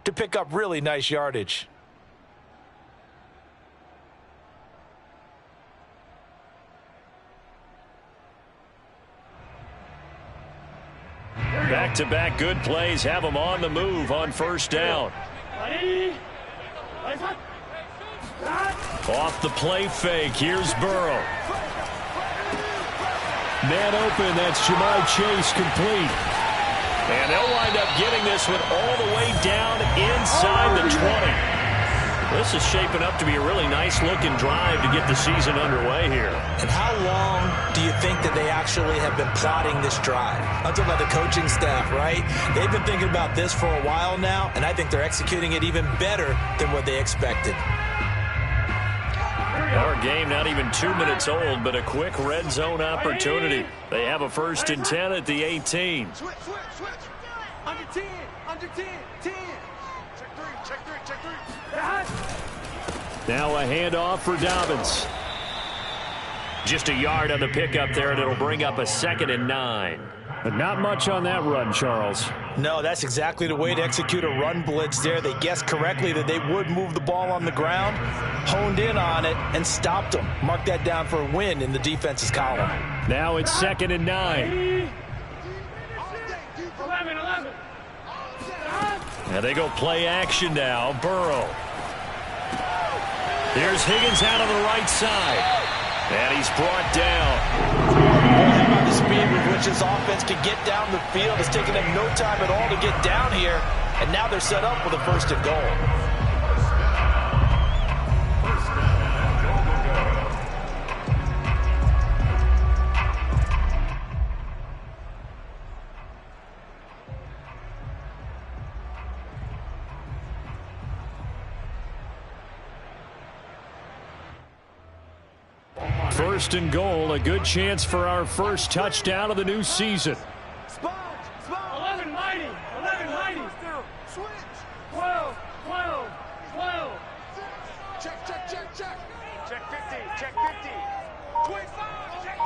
to pick up really nice yardage. Back-to-back good plays have them on the move on first down. Off the play fake, here's Burrow. Man open, that's Jamar Chase complete. And they'll wind up getting this one all the way down inside the 20. This is shaping up to be a really nice-looking drive to get the season underway here. And how long do you think that they actually have been plotting this drive? I'm talking about the coaching staff, right? They've been thinking about this for a while now, and I think they're executing it even better than what they expected. Our game not even 2 minutes old, but a quick red zone opportunity. They have a 1st and 10 at the 18. Switch. Under 10. 10. Check three. Now a handoff for Dobbins. Just a yard on the pickup there, and it'll bring up a 2nd and 9. But not much on that run, Charles. No, that's exactly the way to execute a run blitz there. They guessed correctly that they would move the ball on the ground, honed in on it, and stopped them. Mark that down for a win in the defense's column. Now it's 2nd and 9. 11. And they go play action now. Burrow. Here's Higgins out on the right side. And he's brought down. How about the speed with which this offense can get down the field? It's taken them no time at all to get down here. And now they're set up with a 1st and goal. First and goal, a good chance for our first touchdown of the new season. Sponge. 11 mighty. Switch. 12. Check. Check 50. 25. Check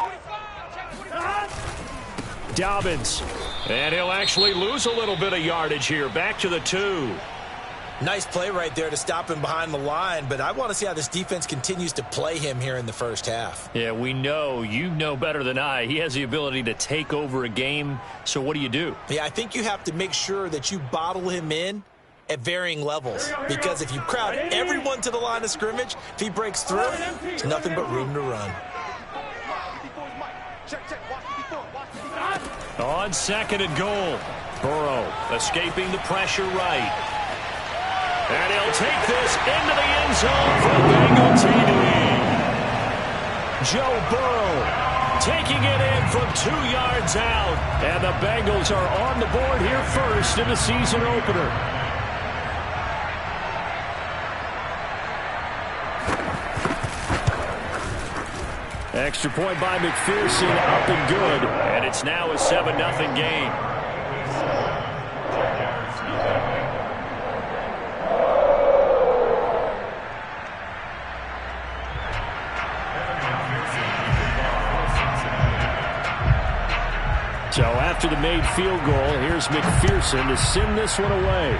25. Dobbins. And he'll actually lose a little bit of yardage here. Back to the 2. Nice play right there to stop him behind the line, but I want to see how this defense continues to play him here in the first half. Yeah, we know. You know better than I. He has the ability to take over a game, so what do? Yeah, I think you have to make sure that you bottle him in at varying levels, because if you crowd everyone to the line of scrimmage, if he breaks through, there's nothing but room to run. On 2nd and goal, Burrow escaping the pressure right. And he'll take this into the end zone for Bengal TD. Joe Burrow taking it in from 2 yards out. And the Bengals are on the board here first in the season opener. Extra point by McPherson, up and good. And it's now a 7-0 game. So after the made field goal, here's McPherson to send this one away.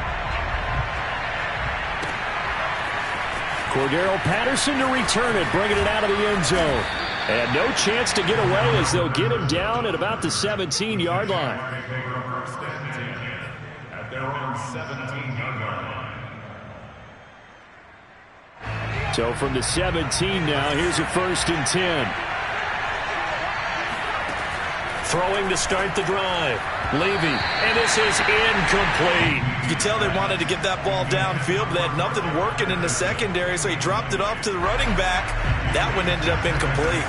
Cordero Patterson to return it, bringing it out of the end zone. And no chance to get away as they'll get him down at about the 17-yard line. At their own 17-yard line. So from the 17 now, here's a 1st and 10. Throwing to start the drive. Levy, and this is incomplete. You can tell they wanted to get that ball downfield, but they had nothing working in the secondary, so he dropped it off to the running back. That one ended up incomplete.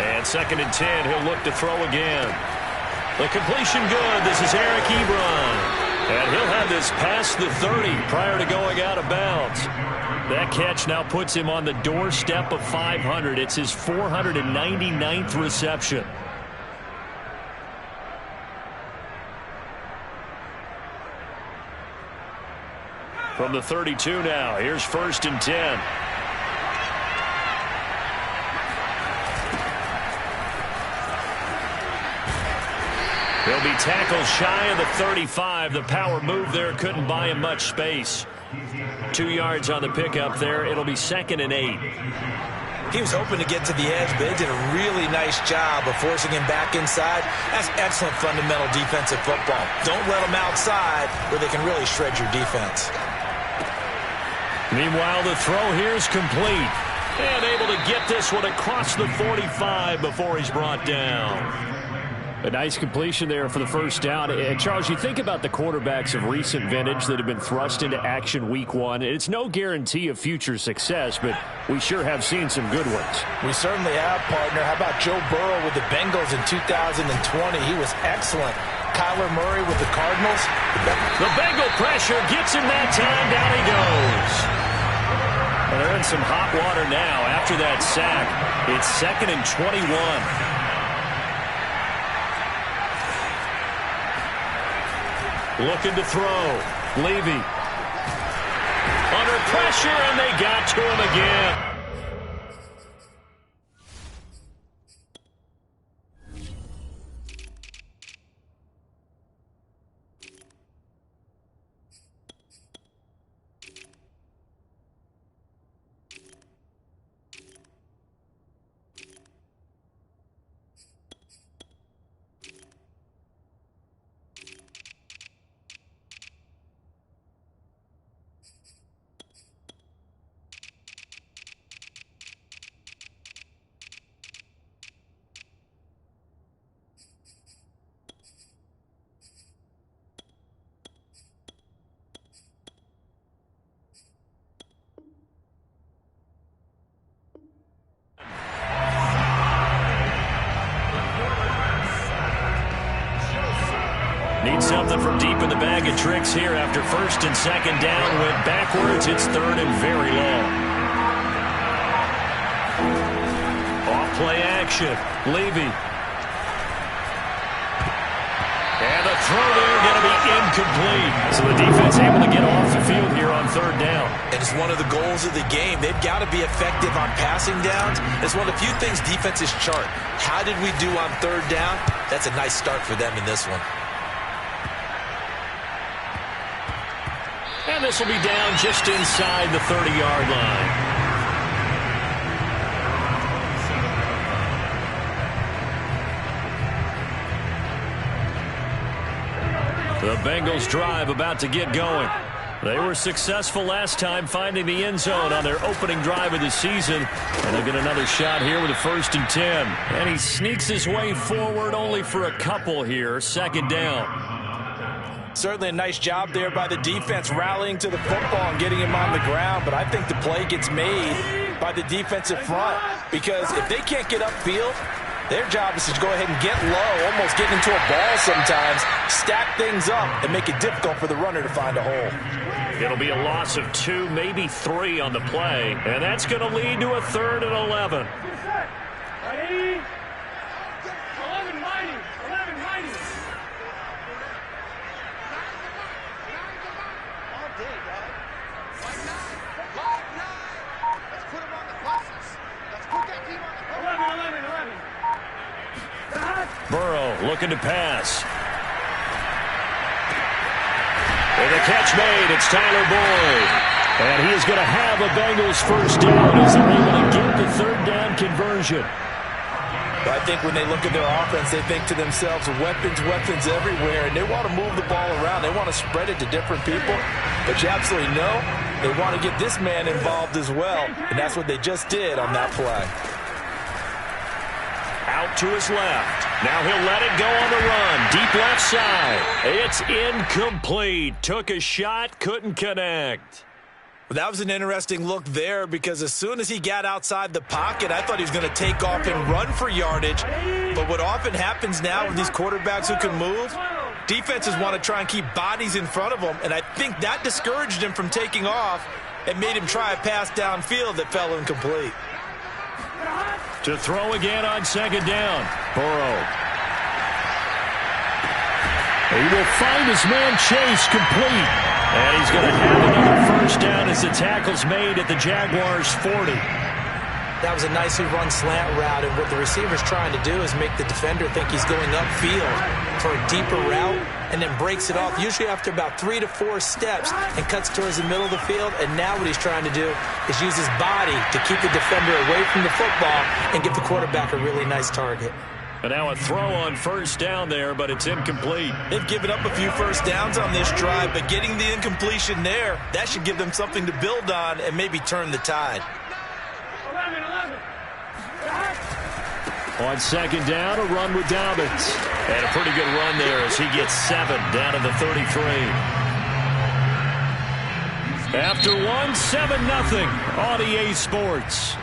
And 2nd and 10, he'll look to throw again. The completion good. This is Eric Ebron. And he'll have this past the 30 prior to going out of bounds. That catch now puts him on the doorstep of 500. It's his 499th reception. From the 32 now, here's 1st and 10. He'll He'll be tackled shy of the 35. The power move there couldn't buy him much space. 2 yards on the pickup there. It'll be 2nd and 8. He was hoping to get to the edge, but they did a really nice job of forcing him back inside. That's excellent fundamental defensive football. Don't let them outside where they can really shred your defense. Meanwhile, the throw here is complete. And able to get this one across the 45 before he's brought down. A nice completion there for the first down. And Charles, you think about the quarterbacks of recent vintage that have been thrust into action week 1. It's no guarantee of future success, but we sure have seen some good ones. We certainly have, partner. How about Joe Burrow with the Bengals in 2020? He was excellent. Kyler Murray with the Cardinals. The Bengal pressure gets him that time. Down he goes. Well, they're in some hot water now after that sack. It's 2nd and 21. Looking to throw. Levy. Under pressure, and they got to him again. Need something from deep in the bag of tricks here after 1st and 2nd down. Went backwards. It's 3rd and very long. Off play action. Levy. And the throw there going to be incomplete. So the defense able to get off the field here on 3rd down. And it's one of the goals of the game. They've got to be effective on passing downs. It's one of the few things defenses chart. How did we do on 3rd down? That's a nice start for them in this one. And this will be down just inside the 30-yard line. The Bengals drive about to get going. They were successful last time finding the end zone on their opening drive of the season. And they'll get another shot here with a 1st and 10. And he sneaks his way forward only for a couple here. 2nd down. Certainly a nice job there by the defense rallying to the football and getting him on the ground. But I think the play gets made by the defensive front because if they can't get upfield, their job is to go ahead and get low, almost get into a ball sometimes, stack things up, and make it difficult for the runner to find a hole. It'll be a loss of 2, maybe 3 on the play, and that's going to lead to a 3rd and 11. Ready? 11-90. Burrow looking to pass. And the catch made. It's Tyler Boyd. And he is going to have a Bengals 1st down as they're able to get the 3rd down conversion. But I think when they look at their offense, they think to themselves, weapons everywhere, and they want to move the ball around. They want to spread it to different people. But you absolutely know they want to get this man involved as well, and that's what they just did on that play. Out to his left. Now he'll let it go on the run. Deep left side. It's incomplete. Took a shot, couldn't connect. Well, that was an interesting look there because as soon as he got outside the pocket, I thought he was going to take off and run for yardage. But what often happens now with these quarterbacks who can move, defenses want to try and keep bodies in front of them, and I think that discouraged him from taking off and made him try a pass downfield that fell incomplete. To throw again on 2nd down. Burrow. He will find his man Chase complete. And he's going to have another 1st down as the tackle's made at the Jaguars' 40. That was a nicely run slant route, and what the receiver's trying to do is make the defender think he's going upfield for a deeper route and then breaks it off, usually after about 3 to 4 steps, and cuts towards the middle of the field. And now what he's trying to do is use his body to keep the defender away from the football and give the quarterback a really nice target. And now a throw on first down there, but it's incomplete. They've given up a few first downs on this drive, but getting the incompletion there, that should give them something to build on and maybe turn the tide. 11. On second down, a run with Dobbins. And a pretty good run there as he gets 7 down to the 33. After one, 7-0 on EA Sports.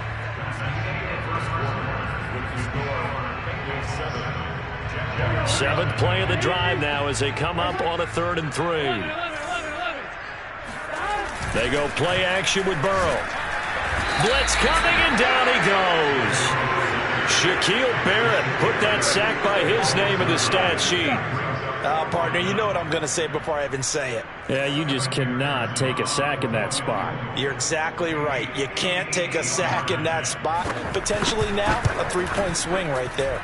Seventh play of the drive now as they come up on a 3rd and 3. They go play action with Burrow. Blitz coming, and down he goes. Shaquille Barrett put that sack by his name in the stat sheet. Partner, you know what I'm going to say before I even say it. Yeah, you just cannot take a sack in that spot. You're exactly right. You can't take a sack in that spot. Potentially now, a 3-point swing right there.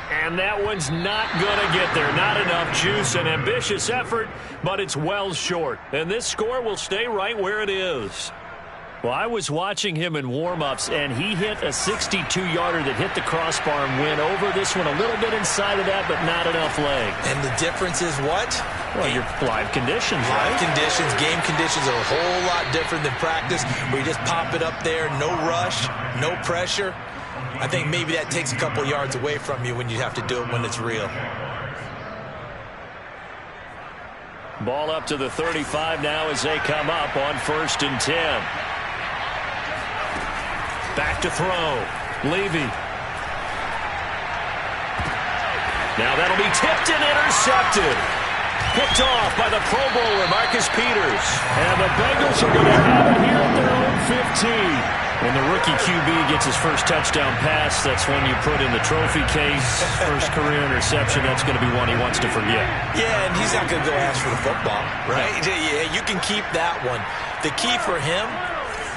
And that one's not going to get there. Not enough juice. An ambitious effort, but it's well short. And this score will stay right where it is. Well, I was watching him in warm-ups, and he hit a 62-yarder that hit the crossbar and went over. This one a little bit inside of that, but not enough leg. And the difference is what? Well, your live conditions, right? Live conditions, game conditions are a whole lot different than practice, where you just pop it up there, no rush, no pressure. I think maybe that takes a couple yards away from you when you have to do it when it's real. Ball up to the 35 now as they come up on 1st and 10. Back to throw. Levy. Now that'll be tipped and intercepted. Picked off by the Pro Bowler, Marcus Peters. And the Bengals are going to have it here at their own 15. When the rookie QB gets his first touchdown pass, that's when you put in the trophy case. First career interception, that's going to be one he wants to forget. Yeah, and he's not going to go ask for the football, right? Yeah, you can keep that one. The key for him,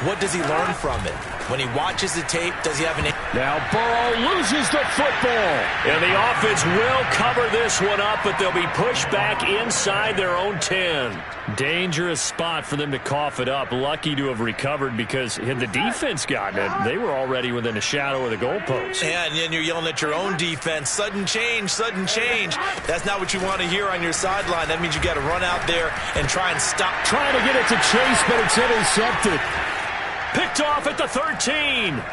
what does he learn from it? When he watches the tape, does he have an... Now Burrow loses the football. And the offense will cover this one up, but they'll be pushed back inside their own 10. Dangerous spot for them to cough it up. Lucky to have recovered because had the defense gotten it, they were already within a shadow of the goalpost. Yeah, and then you're yelling at your own defense. Sudden change, sudden change. That's not what you want to hear on your sideline. That means you got to run out there and try and stop. Trying to get it to Chase, but it's intercepted. Picked off at the 13.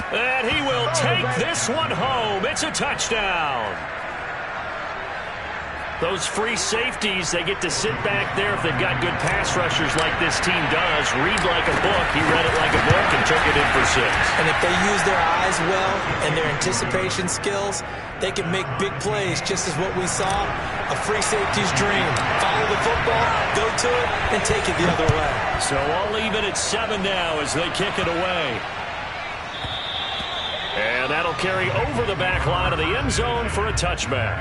And he will take this one home. It's a touchdown. Those free safeties, they get to sit back there if they've got good pass rushers like this team does. Read like a book. He read it like a book and took it in for 6. And if they use their eyes well and their anticipation skills, they can make big plays, just as what we saw. A free safety's dream. Follow the football, go to it, and take it the other way. So I'll leave it at 7 now as they kick it away. And that'll carry over the back line of the end zone for a touchback.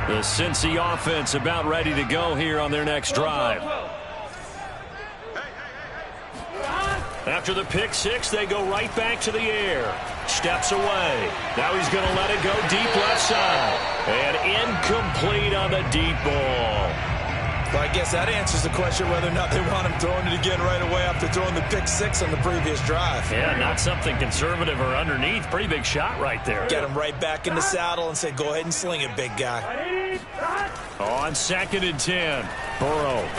The Cincy offense about ready to go here on their next drive. After the pick 6, they go right back to the air. Steps away. Now he's going to let it go deep left side. And incomplete on the deep ball. Well, I guess that answers the question whether or not they want him throwing it again right away after throwing the pick 6 on the previous drive. Yeah, not something conservative or underneath. Pretty big shot right there. Get him right back in the saddle and say, go ahead and sling it, big guy. On 2nd and 10, Burrow.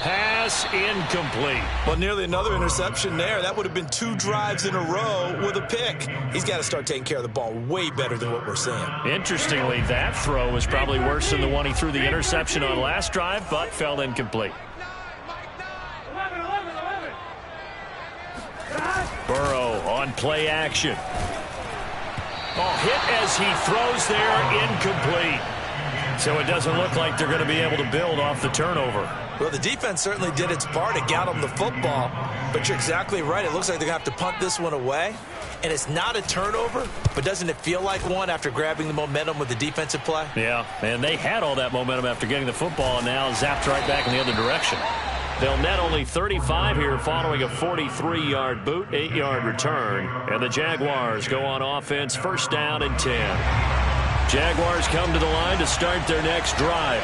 Pass incomplete. Well, nearly another interception there. That would have been 2 drives in a row with a pick. He's got to start taking care of the ball way better than what we're seeing. Interestingly, that throw was probably worse than the one he threw the interception on last drive, but fell incomplete. 11. Burrow on play action. Oh, hit as he throws there, incomplete. So it doesn't look like they're going to be able to build off the turnover. Well, the defense certainly did its part. It got them the football. But you're exactly right. It looks like they're going to have to punt this one away. And it's not a turnover, but doesn't it feel like one after grabbing the momentum with the defensive play? Yeah, and they had all that momentum after getting the football and now zapped right back in the other direction. They'll net only 35 here following a 43-yard boot, 8-yard return. And the Jaguars go on offense, first down and 10. Jaguars come to the line to start their next drive.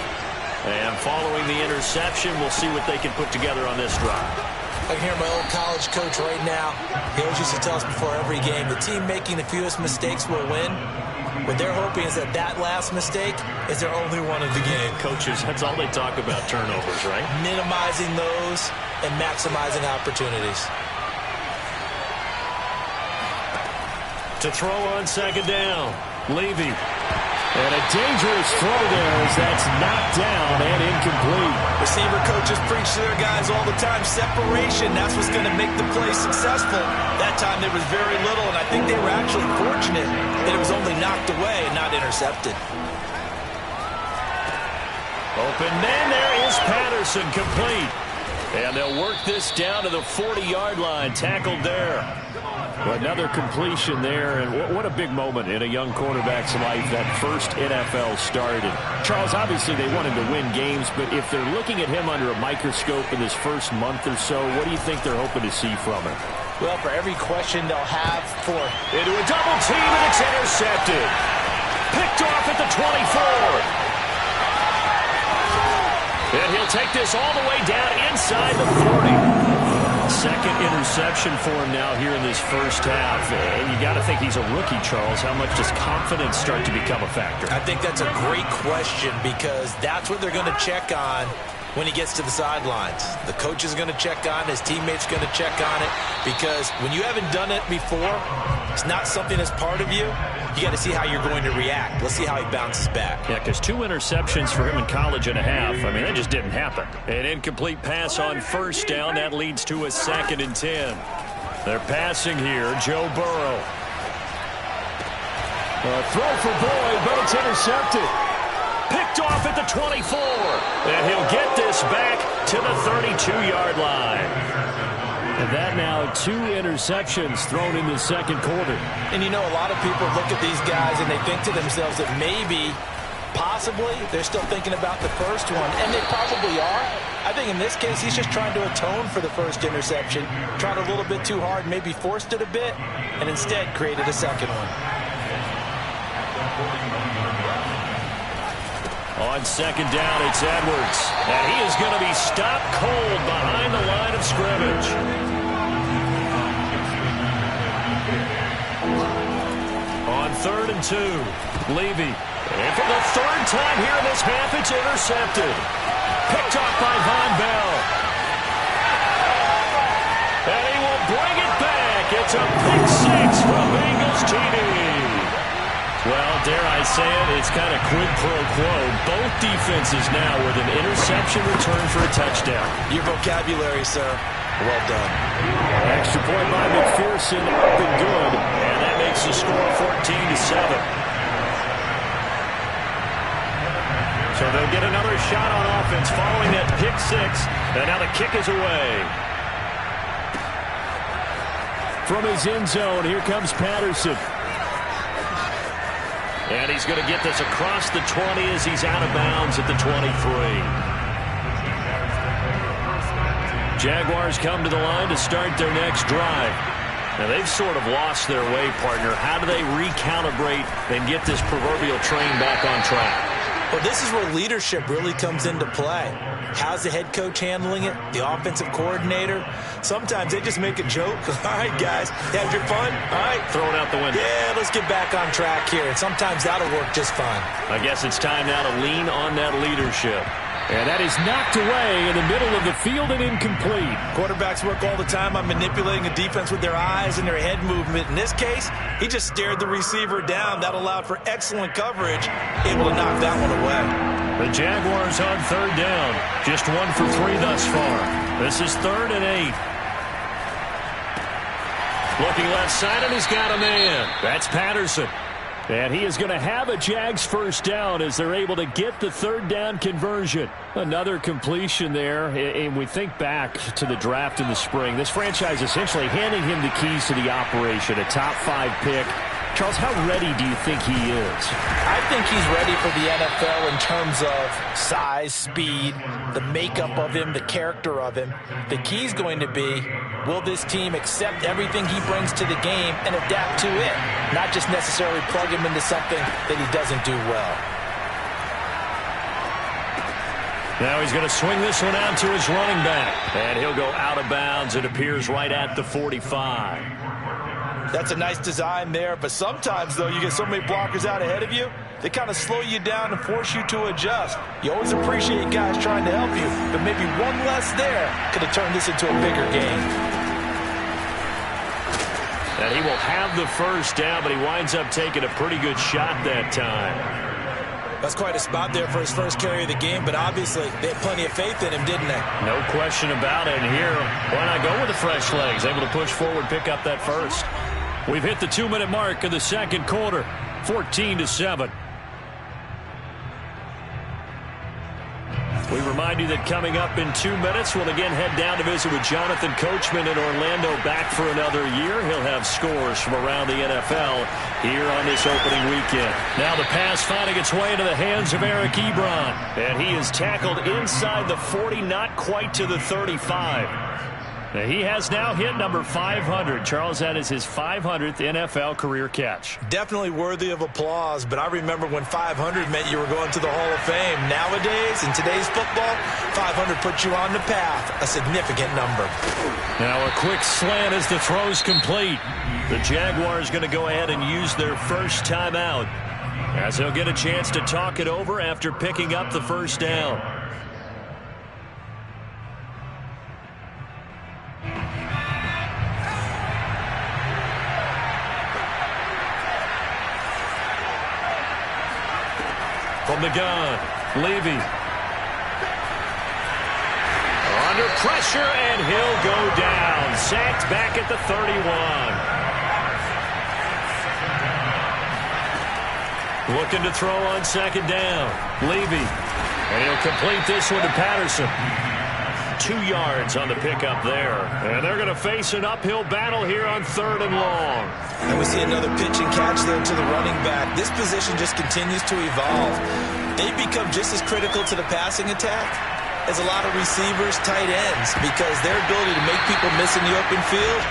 And following the interception, we'll see what they can put together on this drive. I can hear my old college coach right now. He always used to tell us before every game, the team making the fewest mistakes will win. What they're hoping is that last mistake is their only one of the game. Coaches, that's all they talk about, turnovers, right? Minimizing those and maximizing opportunities. To throw on second down, Levy. And a dangerous throw there as that's knocked down and incomplete. Receiver coaches preach to their guys all the time. Separation, that's what's going to make the play successful. That time there was very little, and I think they were actually fortunate that it was only knocked away and not intercepted. Open man, there is Patterson, complete. And they'll work this down to the 40-yard line, tackled there. Another completion there, and what a big moment in a young quarterback's life, that first NFL start. And Charles, obviously they want him to win games, but if they're looking at him under a microscope in this first month or so, what do you think they're hoping to see from him? Well, for every question they'll have for... Into a double team, and it's intercepted. Picked off at the 24. And he'll take this all the way down inside the 40. Second interception for him now here in this first half. And you got to think he's a rookie, Charles. How much does confidence start to become a factor? I think that's a great question because that's what they're going to check on when he gets to the sidelines. The coach is going to check on it. His teammates are going to check on it because when you haven't done it before, it's not something that's part of you. You got to see how you're going to react. Let's see how he bounces back. Yeah, because 2 interceptions for him in college and a half. I mean, that just didn't happen. An incomplete pass on first down. That leads to a 2nd and 10. They're passing here. Joe Burrow. Throw for Boyd, but it's intercepted. Picked off at the 24. And he'll get this back to the 32-yard line. And that now 2 interceptions thrown in the second quarter. And you know, a lot of people look at these guys and they think to themselves that maybe, possibly, they're still thinking about the first one. And they probably are. I think in this case, he's just trying to atone for the first interception. Tried a little bit too hard, maybe forced it a bit, and instead created a second one. On second down, it's Edwards. And he is going to be stopped cold behind the line of scrimmage. On 3rd and 2, Levy. And for the 3rd time here in this half, it's intercepted. Picked off by Von Bell. And he will bring it back. It's a pick 6 from Bengals TV. Well, dare I say it, it's kind of quid pro quo. Both defenses now with an interception return for a touchdown. Your vocabulary, sir. Well done. Extra point by McPherson, up and good. And that makes the score 14-7. So they'll get another shot on offense following that pick 6. And now the kick is away. From his end zone, here comes Patterson. And he's going to get this across the 20 as he's out of bounds at the 23. Jaguars come to the line to start their next drive. Now, they've sort of lost their way, partner. How do they recalibrate and get this proverbial train back on track? Well, this is where leadership really comes into play. How's the head coach handling it? The offensive coordinator? Sometimes they just make a joke. All right, guys, you had your fun? All right. Throw it out the window. Yeah, let's get back on track here. And sometimes that'll work just fine. I guess it's time now to lean on that leadership. And that is knocked away in the middle of the field and incomplete. Quarterbacks work all the time on manipulating a defense with their eyes and their head movement. In this case, he just stared the receiver down. That allowed for excellent coverage, able to knock that one away. The Jaguars on 3rd down. Just 1 for 3 thus far. This is 3rd and 8. Looking left side, and he's got a man. That's Patterson. And he is going to have a Jags first down as they're able to get the 3rd down conversion. Another completion there. And we think back to the draft in the spring. This franchise essentially handing him the keys to the operation. A top 5 pick. Charles, how ready do you think he is? I think he's ready for the NFL in terms of size, speed, the makeup of him, the character of him. The key is going to be, will this team accept everything he brings to the game and adapt to it, not just necessarily plug him into something that he doesn't do well. Now he's going to swing this one out to his running back. And he'll go out of bounds. It appears right at the 45. That's a nice design there, but sometimes, though, you get so many blockers out ahead of you, they kind of slow you down and force you to adjust. You always appreciate guys trying to help you, but maybe one less there could have turned this into a bigger game. And he will have the first down, but he winds up taking a pretty good shot that time. That's quite a spot there for his first carry of the game, but obviously they had plenty of faith in him, didn't they? No question about it. And here, why not go with the fresh legs? Able to push forward, pick up that first. We've hit the 2-minute mark of the second quarter, 14-7. We remind you that coming up in 2 minutes, we'll again head down to visit with Jonathan Coachman in Orlando, back for another year. He'll have scores from around the NFL here on this opening weekend. Now the pass finding its way into the hands of Eric Ebron. And he is tackled inside the 40, not quite to the 35. He has now hit number 500. Charles, that is his 500th NFL career catch. Definitely worthy of applause, but I remember when 500 meant you were going to the Hall of Fame. Nowadays, in today's football, 500 puts you on the path, a significant number. Now a quick slant as the throw's complete. The Jaguars going to go ahead and use their first timeout, as they'll get a chance to talk it over after picking up the first down. From the gun, Levy. Under pressure, and he'll go down. Sacked back at the 31. Looking to throw on second down. Levy. And he'll complete this one to Patterson. 2 yards on the pickup there. And they're going to face an uphill battle here on 3rd and long. And we see another pitch and catch there to the running back. This position just continues to evolve. They become just as critical to the passing attack as a lot of receivers, tight ends, because their ability to make people miss in the open field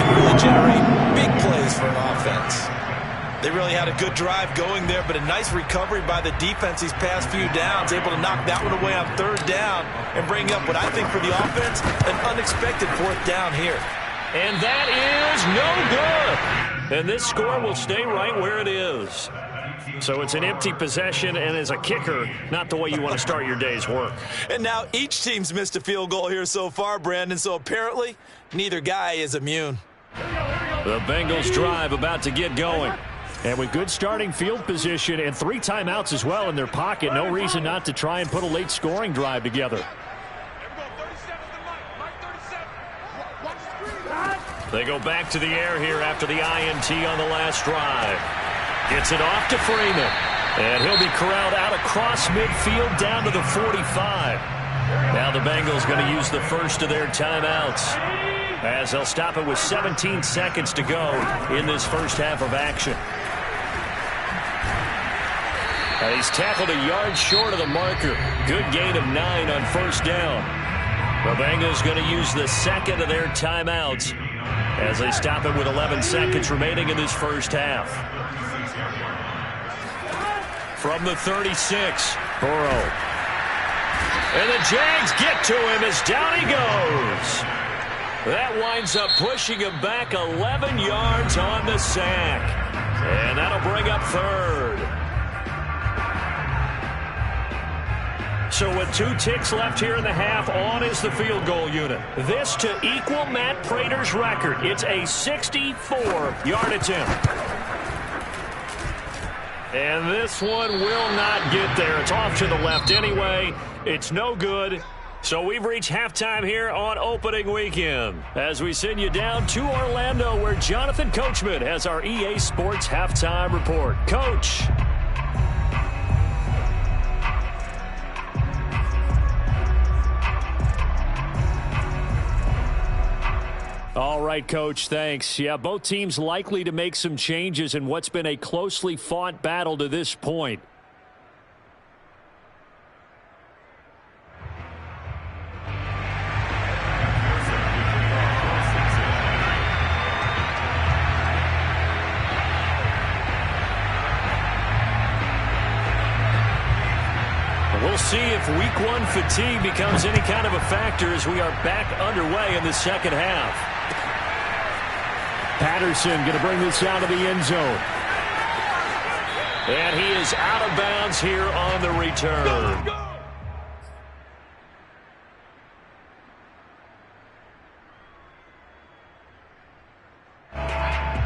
can really generate big plays for an offense. They really had a good drive going there, but a nice recovery by the defense these past few downs, able to knock that one away on 3rd down and bring up what I think for the offense, an unexpected 4th down here. And that is no good. And this score will stay right where it is. So it's an empty possession, and as a kicker, not the way you want to start your day's work. And now each team's missed a field goal here so far, Brandon, so apparently neither guy is immune. The Bengals drive about to get going. And with good starting field position and 3 timeouts as well in their pocket, no reason not to try and put a late scoring drive together. They go back to the air here after the INT on the last drive. Gets it off to Freeman. And he'll be corralled out across midfield down to the 45. Now the Bengals going to use the first of their timeouts, as they'll stop it with 17 seconds to go in this first half of action. And he's tackled a yard short of the marker. Good gain of 9 on first down. The Bengals going to use the second of their timeouts as they stop it with 11 seconds remaining in this first half. From the 36, Burrow. And the Jags get to him as down he goes. That winds up pushing him back 11 yards on the sack. And that'll bring up 3rd. So with 2 ticks left here in the half, on is the field goal unit. This to equal Matt Prater's record. It's a 64-yard attempt. And this one will not get there. It's off to the left anyway. It's no good. So we've reached halftime here on opening weekend, as we send you down to Orlando, where Jonathan Coachman has our EA Sports halftime report. Coach. All right, Coach, thanks. Yeah, both teams likely to make some changes in what's been a closely fought battle to this point. We'll see if week one fatigue becomes any kind of a factor as we are back underway in the second half. Patterson going to bring this out of the end zone. And he is out of bounds here on the return.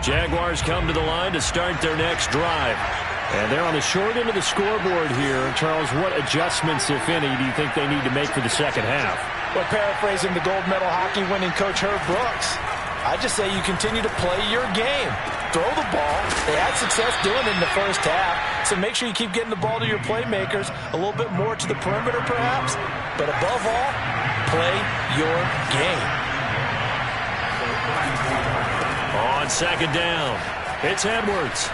Jaguars come to the line to start their next drive. And they're on the short end of the scoreboard here. Charles, what adjustments, if any, do you think they need to make for the second half? Well, paraphrasing the gold medal hockey winning coach Herb Brooks, I just say you continue to play your game. Throw the ball. They had success doing it in the first half, so make sure you keep getting the ball to your playmakers, a little bit more to the perimeter perhaps, but above all, play your game. On second down, it's Edwards.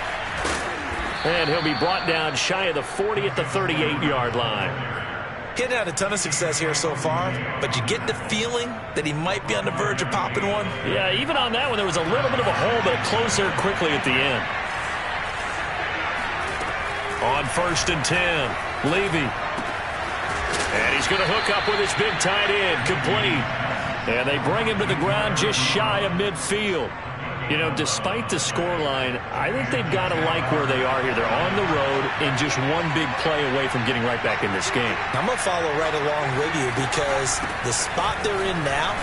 And he'll be brought down shy of the 40 at the 38-yard line. Getting had a ton of success here so far, but you get the feeling that he might be on the verge of popping one. Yeah, even on that one, there was a little bit of a hole, but it closed there quickly at the end. On 1st and 10, Levy. And he's going to hook up with his big tight end, complete. And they bring him to the ground just shy of midfield. You know, despite the scoreline, I think they've got to like where they are here. They're on the road and just one big play away from getting right back in this game. I'm going to follow right along with you because the spot they're in now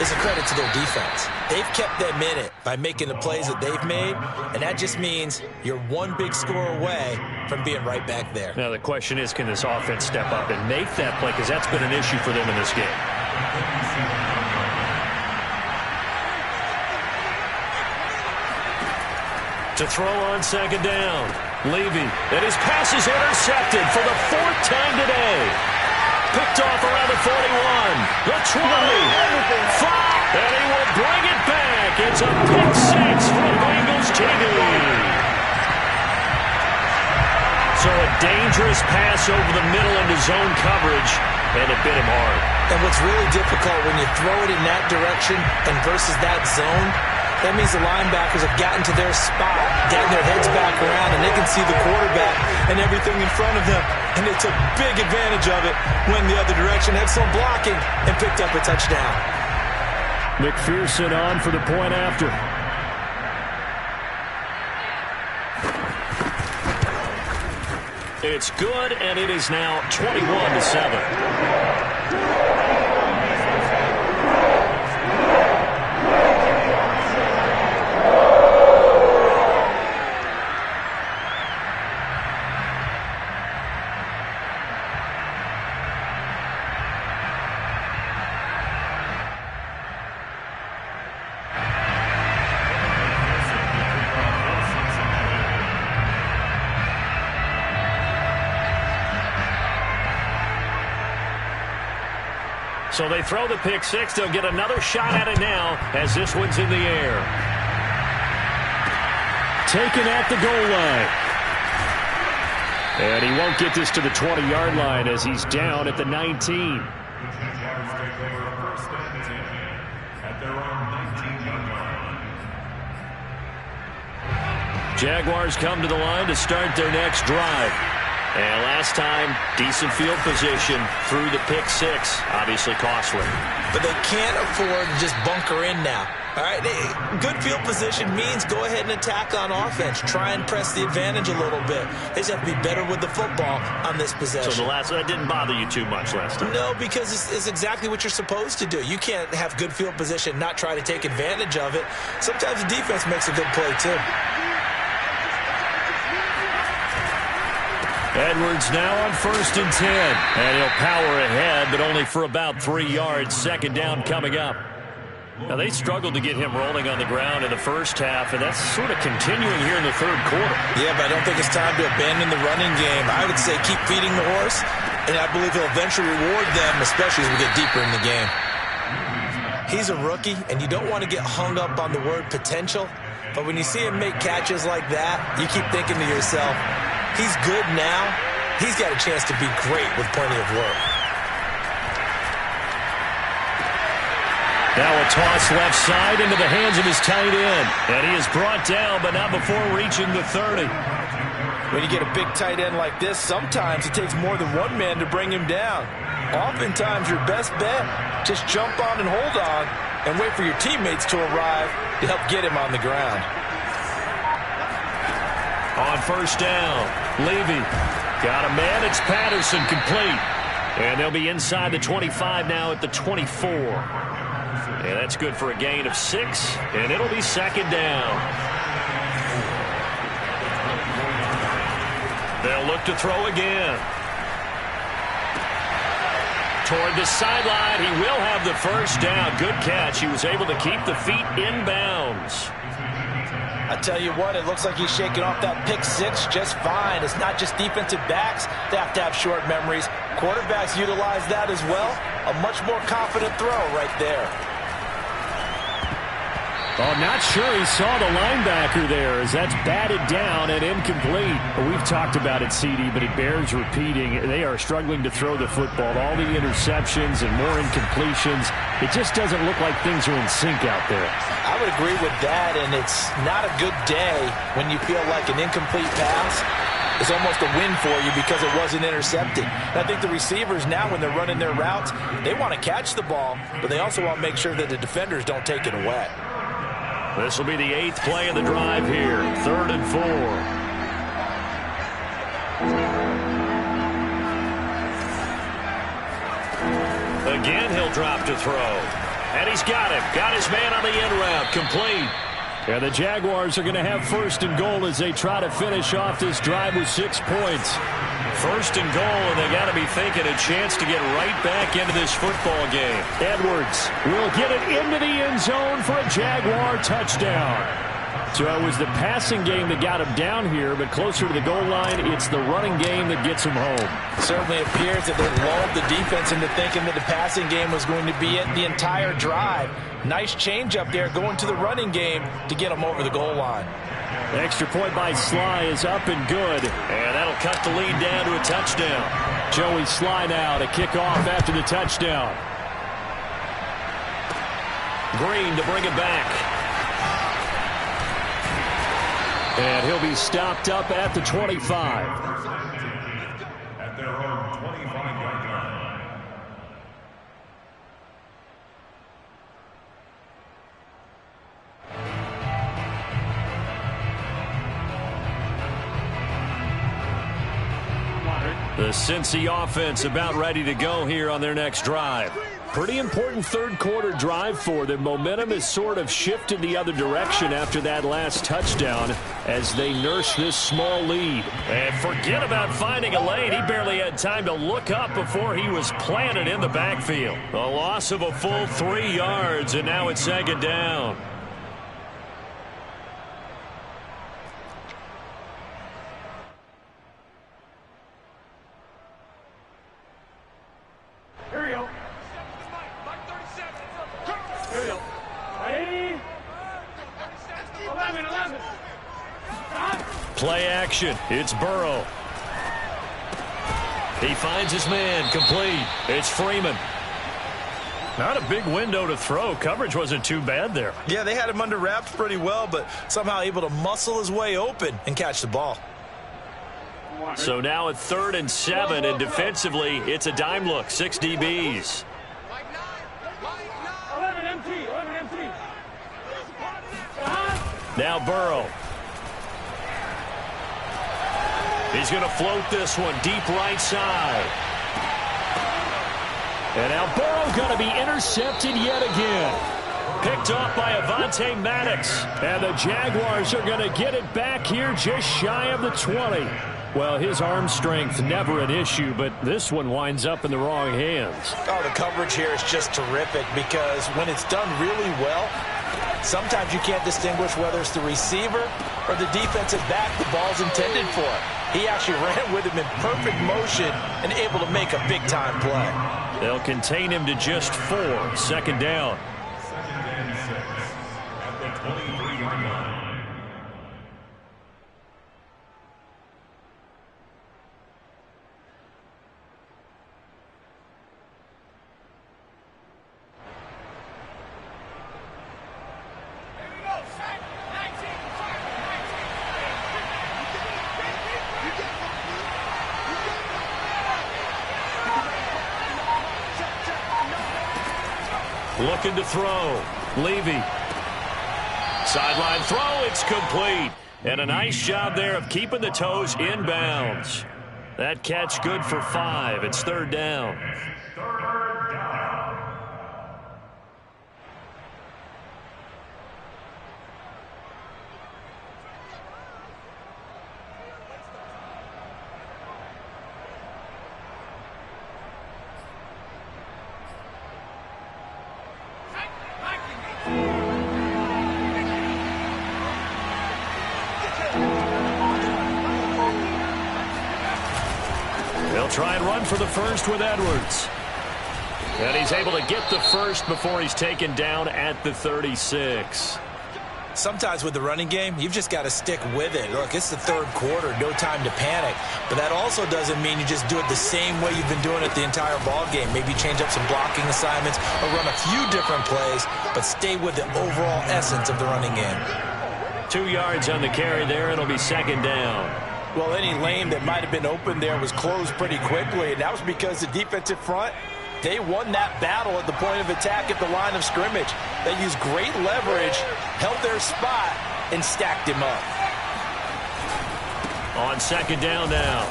is a credit to their defense. They've kept them in it by making the plays that they've made, and that just means you're one big score away from being right back there. Now, the question is, can this offense step up and make that play? Because that's been an issue for them in this game. To throw on second down, Levy. And his pass is intercepted for the 4th time today. Picked off around the 41, the 20, 5, and he will bring it back. It's a pick six from Bengals TV. So a dangerous pass over the middle into zone coverage, and it bit him hard. And what's really difficult when you throw it in that direction and versus that zone, that means the linebackers have gotten to their spot, gotten their heads back around, and they can see the quarterback and everything in front of them. And they took big advantage of it, went the other direction, had some blocking, and picked up a touchdown. McPherson on for the point after. It's good, and it is now 21-7. So they throw the pick six. They'll get another shot at it now as this one's in the air. Taken at the goal line. And he won't get this to the 20-yard line as he's down at the 19. Jaguars come to the line to start their next drive. And last time, decent field position through the pick six. Obviously costly. But they can't afford to just bunker in now. All right, good field position means go ahead and attack on offense. Try and press the advantage a little bit. They just have to be better with the football on this possession. So that didn't bother you too much last time? No, because it's exactly what you're supposed to do. You can't have good field position, not try to take advantage of it. Sometimes the defense makes a good play, too. Edwards now on 1st and 10. And he'll power ahead, but only for about 3 yards. Second down coming up. Now, they struggled to get him rolling on the ground in the first half, and that's sort of continuing here in the third quarter. Yeah, but I don't think it's time to abandon the running game. I would say keep feeding the horse, and I believe he'll eventually reward them, especially as we get deeper in the game. He's a rookie, and you don't want to get hung up on the word potential. But when you see him make catches like that, you keep thinking to yourself, he's good now. He's got a chance to be great with plenty of work. Now a toss left side into the hands of his tight end. And he is brought down, but not before reaching the 30. When you get a big tight end like this, sometimes it takes more than one man to bring him down. Oftentimes, your best bet, just jump on and hold on and wait for your teammates to arrive to help get him on the ground. On first down, Levy got a man. It's Patterson, complete. And they'll be inside the 25 now at the 24. And that's good for a gain of 6, and it'll be second down. They'll look to throw again. Toward the sideline, he will have the first down. Good catch. He was able to keep the feet in bounds. I tell you what, it looks like he's shaking off that pick 6 just fine. It's not just defensive backs that have to have short memories. Quarterbacks utilize that as well. A much more confident throw right there. Oh, not sure he saw the linebacker there as that's batted down and incomplete. We've talked about it, CD, but it bears repeating. They are struggling to throw the football. All the interceptions and more incompletions. It just doesn't look like things are in sync out there. I would agree with that, and it's not a good day when you feel like an incomplete pass is almost a win for you because it wasn't intercepted. And I think the receivers now, when they're running their routes, they want to catch the ball, but they also want to make sure that the defenders don't take it away. This will be the 8th play of the drive here. 3rd and 4. Again, he'll drop to throw. And he's got him. Got his man on the in route. Complete. And the Jaguars are going to have 1st and goal as they try to finish off this drive with 6 points. 1st and goal, and they got to be thinking a chance to get right back into this football game. Edwards will get it into the end zone for a Jaguar touchdown. So it was the passing game that got him down here, but closer to the goal line, it's the running game that gets him home. Certainly appears that they lulled the defense into thinking that the passing game was going to be it the entire drive. Nice change up there going to the running game to get them over the goal line. The extra point by Sly is up and good. And that'll cut the lead down to a touchdown. Joey Sly now to kick off after the touchdown. Green to bring it back. And he'll be stopped up at the 25. At their own 25-yard line. The Cincy offense about ready to go here on their next drive. Pretty important 3rd quarter drive for them. Momentum has sort of shifted the other direction after that last touchdown as they nurse this small lead. And forget about finding a lane. He barely had time to look up before he was planted in the backfield. A loss of a full 3 yards, and now it's 2nd down. Play action. It's Burrow. He finds his man. Complete. It's Freeman. Not a big window to throw. Coverage wasn't too bad there. Yeah, they had him under wraps pretty well, but somehow able to muscle his way open and catch the ball. So now at 3rd and 7, and defensively, it's a dime look. 6 DBs. 11 empty. Now Burrow. He's going to float this one deep right side. And now Burrow going to be intercepted yet again. Picked off by Avonte Maddox. And the Jaguars are going to get it back here just shy of the 20. Well, his arm strength never an issue, but this one winds up in the wrong hands. Oh, the coverage here is just terrific because when it's done really well, sometimes you can't distinguish whether it's the receiver or the defensive back the ball's intended for. He actually ran with him in perfect motion and able to make a big-time play. They'll contain him to just 4. 2nd down. Looking to throw. Levy. Sideline throw. It's complete. And a nice job there of keeping the toes in bounds. That catch good for 5. It's 3rd down. They'll try and run for the first with Edwards. And he's able to get the first before he's taken down at the 36. Sometimes with the running game, you've just got to stick with it. Look, it's the 3rd quarter, no time to panic. But that also doesn't mean you just do it the same way you've been doing it the entire ball game. Maybe change up some blocking assignments or run a few different plays, but stay with the overall essence of the running game. 2 yards on the carry there. It'll be 2nd down. Well, any lane that might have been open there was closed pretty quickly, and that was because the defensive front, they won that battle at the point of attack at the line of scrimmage. They used great leverage, held their spot, and stacked him up. On 2nd down now,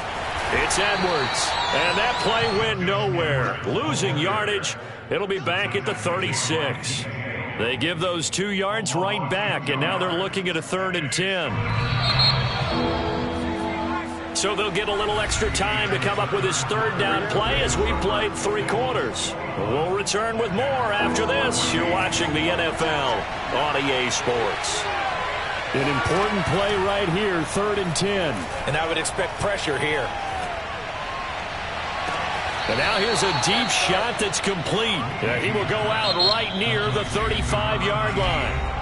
it's Edwards. And that play went nowhere. Losing yardage. It'll be back at the 36. They give those 2 yards right back, and now they're looking at a 3rd and 10. So they'll get a little extra time to come up with his 3rd down play as we played 3 quarters. We'll return with more after this. You're watching the NFL on EA Sports. An important play right here, 3rd and 10. And I would expect pressure here. And now here's a deep shot that's complete. He will go out right near the 35-yard line.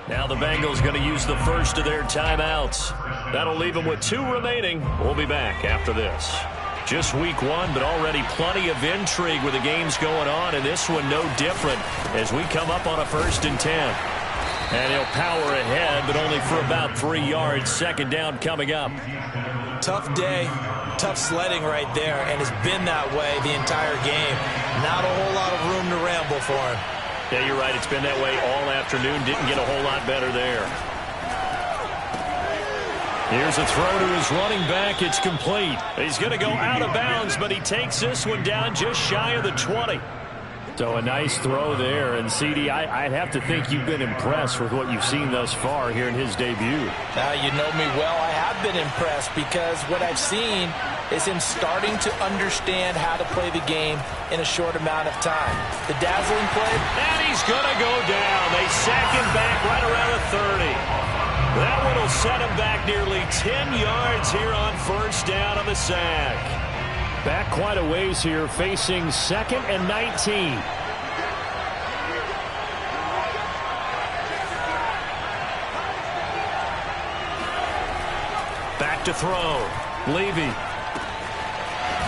Now the Bengals going to use the first of their timeouts. That'll leave them with 2 remaining. We'll be back after this. Just week 1, but already plenty of intrigue with the games going on, and this one no different as we come up on a 1st and 10. And he'll power ahead, but only for about 3 yards. 2nd down coming up. Tough day, tough sledding right there, and it's been that way the entire game. Not a whole lot of room to ramble for him. Yeah, you're right. It's been that way all afternoon. Didn't get a whole lot better there. Here's a throw to his running back. It's complete. He's going to go out of bounds, but he takes this one down just shy of the 20. So a nice throw there. And, CD, I'd have to think you've been impressed with what you've seen thus far here in his debut. Now, you know me well. I have been impressed because what I've seen is him starting to understand how to play the game in a short amount of time. The dazzling play. And he's going to go down. They sack him back right around the 30. That one will set him back nearly 10 yards here on 1st down on the sack. Back quite a ways here, facing 2nd and 19. Back to throw. Levy.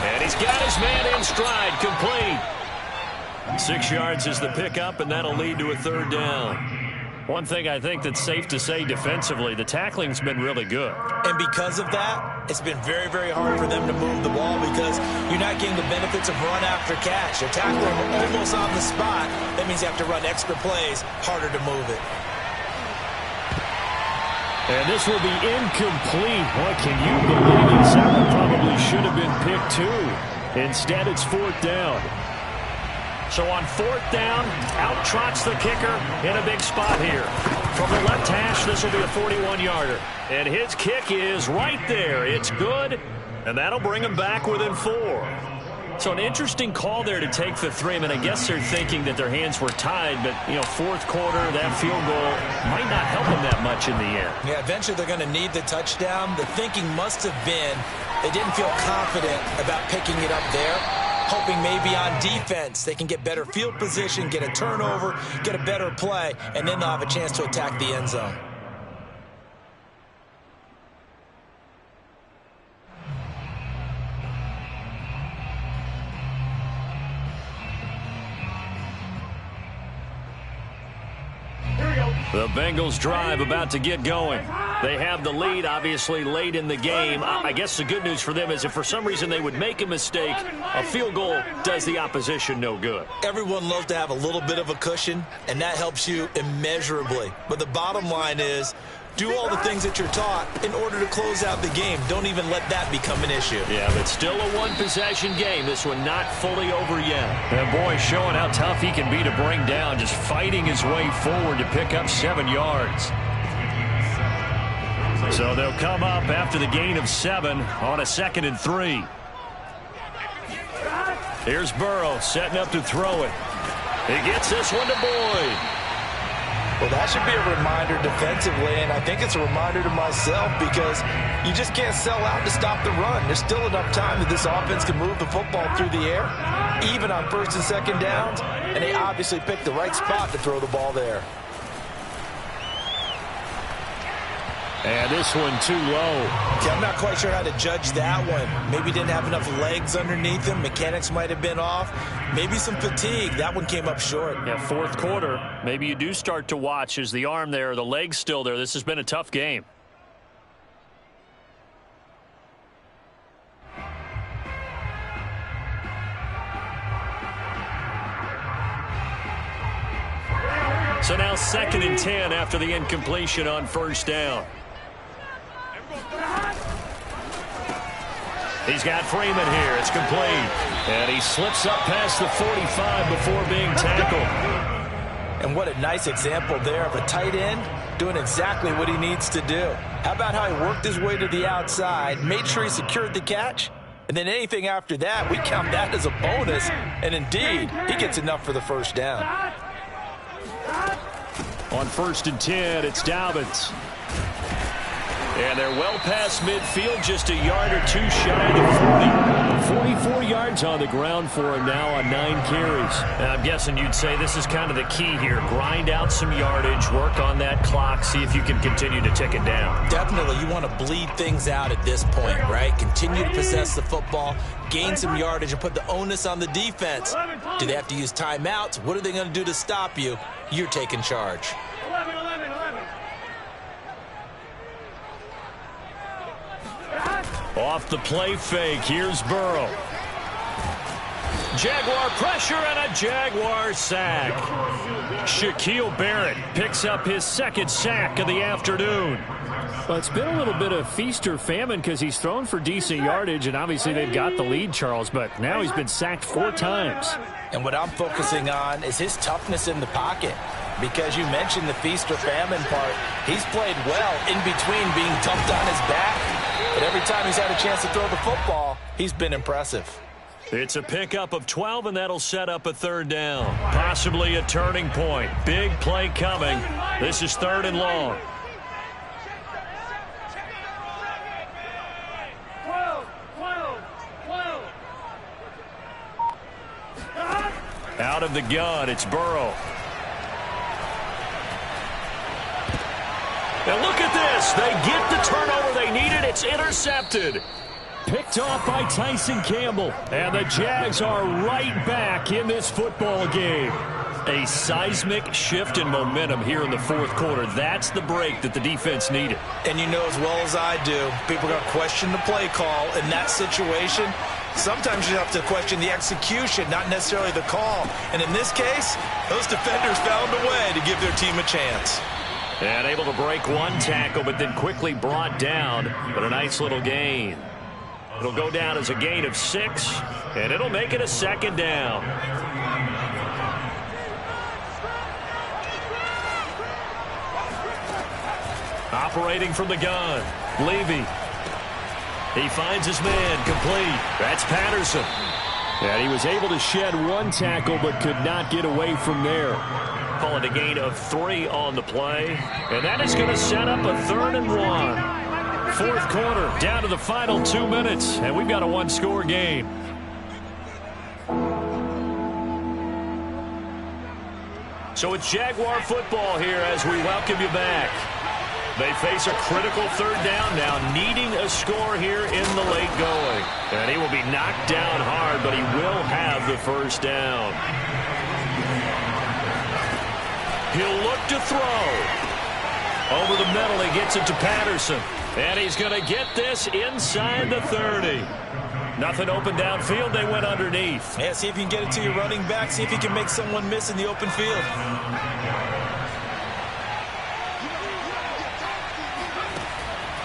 And he's got his man in stride, complete. 6 yards is the pickup, and that'll lead to a 3rd down. One thing I think that's safe to say defensively, the tackling's been really good. And because of that, it's been very, very hard for them to move the ball because you're not getting the benefits of run after catch. They're tackling almost on the spot. That means you have to run extra plays, harder to move it. And this will be incomplete. What can you believe it? That one probably should have been picked too. Instead, it's 4th down. So on 4th down, out trots the kicker in a big spot here. From the left hash, this will be a 41-yarder. And his kick is right there. It's good, and that'll bring him back within 4. So an interesting call there to take the 3. I mean, I guess they're thinking that their hands were tied, but, you know, 4th quarter, that field goal might not help them that much in the end. Yeah, eventually they're going to need the touchdown. The thinking must have been they didn't feel confident about picking it up there. hoping maybe on defense they can get better field position, get a turnover, get a better play, and then they'll have a chance to attack the end zone. The Bengals drive about to get going. They have the lead, obviously, late in the game. I guess the good news for them is if for some reason they would make a mistake, a field goal does the opposition no good. Everyone loves to have a little bit of a cushion, and that helps you immeasurably. But the bottom line is, do all the things that you're taught in order to close out the game. Don't even let that become an issue. Yeah, but still a one-possession game. This one not fully over yet. And boy, showing how tough he can be to bring down, just fighting his way forward to pick up 7 yards. So they'll come up after the gain of 7 on a 2nd and 3. Here's Burrow setting up to throw it. He gets this one to Boyd. Well, that should be a reminder defensively, and I think it's a reminder to myself because you just can't sell out to stop the run. There's still enough time that this offense can move the football through the air, even on 1st and 2nd downs, and they obviously picked the right spot to throw the ball there. And this one too low. Yeah, I'm not quite sure how to judge that one. Maybe didn't have enough legs underneath him. Mechanics might have been off. Maybe some fatigue. That one came up short. Yeah, 4th quarter. Maybe you do start to watch. Is the arm there, the leg's still there? This has been a tough game. So now 2nd and 10 after the incompletion on 1st down. He's got Freeman here. It's complete. And he slips up past the 45 before being tackled. And what a nice example there of a tight end doing exactly what he needs to do. How about how he worked his way to the outside, made sure he secured the catch, and then anything after that, we count that as a bonus. And indeed, he gets enough for the 1st down. On 1st and 10, it's Dobbins. And they're well past midfield, just a yard or 2 shy of the 40. 44 yards on the ground for him now on 9 carries. And I'm guessing you'd say this is kind of the key here. Grind out some yardage, work on that clock, see if you can continue to tick it down. Definitely, you want to bleed things out at this point, right? Continue to possess the football, gain some yardage, and put the onus on the defense. Do they have to use timeouts? What are they going to do to stop you? You're taking charge. 11. Off the play fake, here's Burrow. Jaguar pressure and a Jaguar sack. Shaquille Barrett picks up his 2nd sack of the afternoon. Well, it's been a little bit of feast or famine because he's thrown for decent yardage, and obviously they've got the lead, Charles, but now he's been sacked 4 times. And what I'm focusing on is his toughness in the pocket. Because you mentioned the feast or famine part, he's played well in between being dumped on his back. But every time he's had a chance to throw the football, he's been impressive. It's a pickup of 12, and that'll set up a 3rd down. Possibly a turning point. Big play coming. This is 3rd and long. 12. Out of the gun, it's Burrow. And look at this. They get the turnover they needed. It's intercepted. Picked off by Tyson Campbell. And the Jags are right back in this football game. A seismic shift in momentum here in the 4th quarter. That's the break that the defense needed. And you know as well as I do, people are going to question the play call in that situation. Sometimes you have to question the execution, not necessarily the call. And in this case, those defenders found a way to give their team a chance. And able to break 1 tackle, but then quickly brought down. But a nice little gain. It'll go down as a gain of 6, and it'll make it a 2nd down. Operating from the gun, Levy. He finds his man, complete. That's Patterson. And he was able to shed 1 tackle, but could not get away from there. Call it a gain of 3 on the play. And that is going to set up a 3rd and 1. 4th quarter, down to the final 2 minutes, and we've got a 1-score game. So it's Jaguar football here as we welcome you back. They face a critical third down now, needing a score here in the late going. And he will be knocked down hard, but he will have the first down. He'll look to throw. Over the middle, he gets it to Patterson. And he's going to get this inside the 30. Nothing open downfield. They went underneath. Yeah, see if you can get it to your running back. See if you can make someone miss in the open field.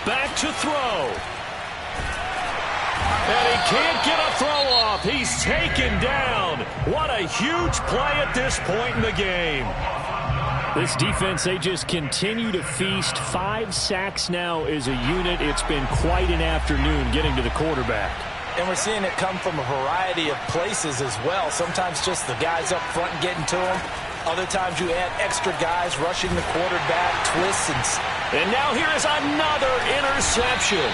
Back to throw. And he can't get a throw off. He's taken down. What a huge play at this point in the game. This defense, they just continue to feast. 5 sacks now as a unit. It's been quite an afternoon getting to the quarterback. And we're seeing it come from a variety of places as well. Sometimes just the guys up front getting to him. Other times you add extra guys rushing the quarterback, twists. And now here is another interception.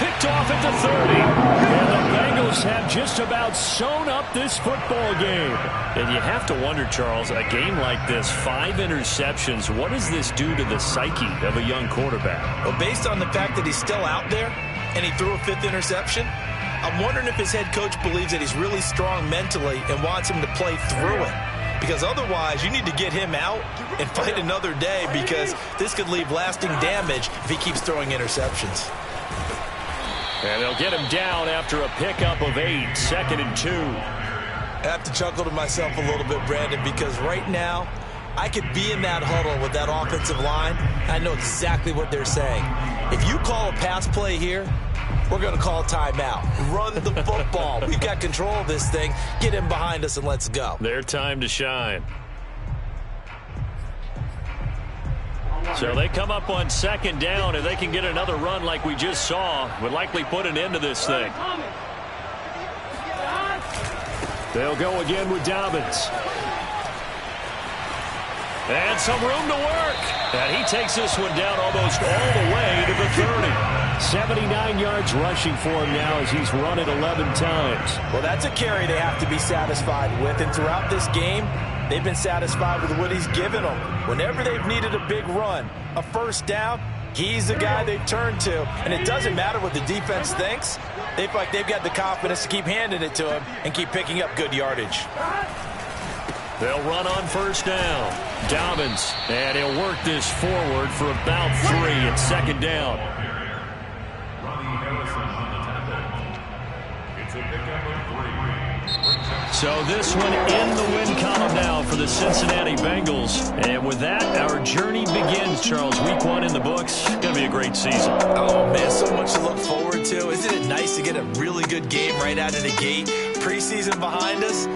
Picked off at the 30. And the Bengals have just about sewn up this football game. And you have to wonder, Charles, a game like this, 5 interceptions, what does this do to the psyche of a young quarterback? Well, based on the fact that he's still out there and he threw a 5th interception, I'm wondering if his head coach believes that he's really strong mentally and wants him to play through it. Because otherwise, you need to get him out and fight another day, because this could leave lasting damage if he keeps throwing interceptions. And they'll get him down after a pickup of 8, 2nd and 2. I have to chuckle to myself a little bit, Brandon, because right now, I could be in that huddle with that offensive line. I know exactly what they're saying. If you call a pass play here, we're going to call timeout. Run the football. We've got control of this thing. Get him behind us and let's go. Their time to shine. So they come up on 2nd down, and they can get another run like we just saw. Would likely put an end to this thing. They'll go again with Dobbins. And some room to work. And he takes this one down almost all the way to the 30. 79 yards rushing for him now as he's run it 11 times. Well, that's a carry they have to be satisfied with. And throughout this game, they've been satisfied with what he's given them. Whenever they've needed a big run, a first down, he's the guy they've turned to. And it doesn't matter what the defense thinks. They feel like they've got the confidence to keep handing it to him and keep picking up good yardage. They'll run on first down. Dobbins, and he'll work this forward for about 3 at 2nd down. So this one in the win column now for the Cincinnati Bengals. And with that, our journey begins, Charles. Week 1 in the books. Going to be a great season. Oh, man, so much to look forward to. Isn't it nice to get a really good game right out of the gate? Preseason behind us.